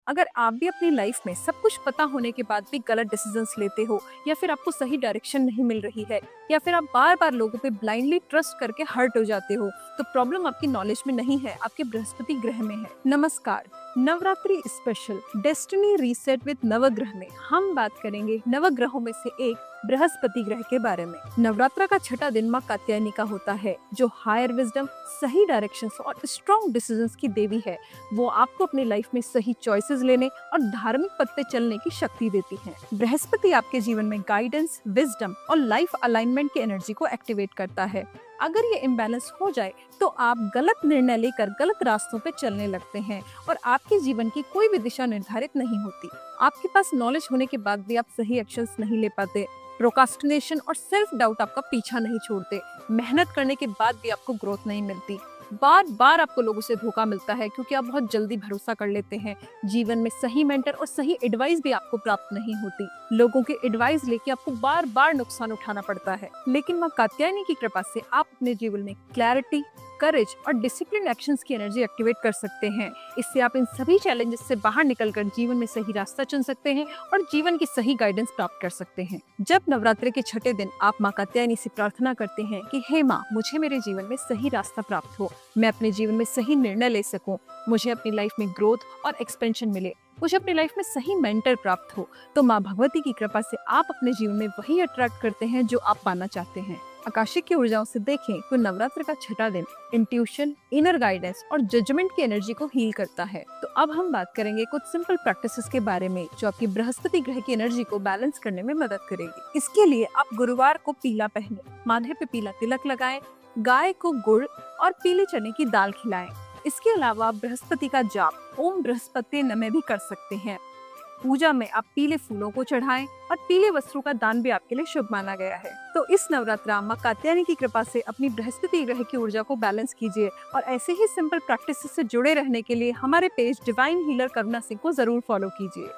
अगर आप भी अपनी लाइफ में सब कुछ पता होने के बाद भी गलत डिसीजंस लेते हो, या फिर आपको सही डायरेक्शन नहीं मिल रही है, या फिर आप बार बार लोगों पे ब्लाइंडली ट्रस्ट करके हर्ट हो जाते हो, तो प्रॉब्लम आपकी नॉलेज में नहीं है, आपके बृहस्पति ग्रह में है। नमस्कार। Navratri special destiny reset with नवग्रह में हम बात करेंगे नवग्रहों में से एक बृहस्पति ग्रह के बारे में। नवरात्र का छठा दिन माँ कात्यायनी का होता है, जो हायर विजडम, सही डायरेक्शंस और स्ट्रॉन्ग डिसीजंस की देवी है। वो आपको अपनी लाइफ में सही चॉइसेस लेने और धार्मिक पथ पे चलने की शक्ति देती है। बृहस्पति आपके जीवन में गाइडेंस, विजडम और लाइफ अलाइनमेंट की एनर्जी को एक्टिवेट करता है। अगर ये इम्बैलेंस हो जाए तो आप गलत निर्णय लेकर गलत रास्तों पे चलने लगते हैं और आपके जीवन की कोई भी दिशा निर्धारित नहीं होती। आपके पास नॉलेज होने के बाद भी आप सही एक्शंस नहीं ले पाते। प्रोकास्टिनेशन और सेल्फ डाउट आपका पीछा नहीं छोड़ते। मेहनत करने के बाद भी आपको ग्रोथ नहीं मिलती। बार बार आपको लोगों से धोखा मिलता है क्योंकि आप बहुत जल्दी भरोसा कर लेते हैं। जीवन में सही मेंटर और सही एडवाइस भी आपको प्राप्त नहीं होती। लोगों के एडवाइस लेके आपको बार बार नुकसान उठाना पड़ता है। लेकिन माँ कात्यायनी की कृपा से आप अपने जीवन में क्लैरिटी, करेज और डिसिप्लिन एक्शंस की एनर्जी एक्टिवेट कर सकते हैं। इससे आप इन सभी चैलेंजेस से बाहर निकलकर जीवन में सही रास्ता चुन सकते हैं और जीवन की सही गाइडेंस प्राप्त कर सकते हैं। जब नवरात्रि के छठे दिन आप माँ कात्यायनी से प्रार्थना करते हैं कि हे माँ, मुझे मेरे जीवन में सही रास्ता प्राप्त हो, मैं अपने जीवन में सही निर्णय ले सकूं, मुझे अपनी लाइफ में ग्रोथ और एक्सपेंशन मिले, मुझे अपनी लाइफ में सही मेंटर प्राप्त हो, तो माँ भगवती की कृपा से आप अपने जीवन में वही अट्रैक्ट करते हैं जो आप पाना चाहते हैं। आकाशिक की ऊर्जाओं से देखें तो नवरात्र का छठा दिन इंट्यूशन, इनर गाइडेंस और जजमेंट की एनर्जी को हील करता है। तो अब हम बात करेंगे कुछ सिंपल प्रैक्टिसेस के बारे में जो आपकी बृहस्पति ग्रह की एनर्जी को बैलेंस करने में मदद करेगी। इसके लिए आप गुरुवार को पीला पहने, माथे पे पीला तिलक लगाएं, गाय को गुड़ और पीले चने की दाल खिलाएं। इसके अलावा आप बृहस्पति का जाप ओम बृहस्पति नमः भी कर सकते हैं। पूजा में आप पीले फूलों को चढ़ाएं और पीले वस्त्रों का दान भी आपके लिए शुभ माना गया है। तो इस नवरात्र माँ कात्यायनी की कृपा से अपनी बृहस्पति ग्रह की ऊर्जा को बैलेंस कीजिए और ऐसे ही सिंपल प्रैक्टिस से जुड़े रहने के लिए हमारे पेज डिवाइन हीलर करुणा सिंह को जरूर फॉलो कीजिए।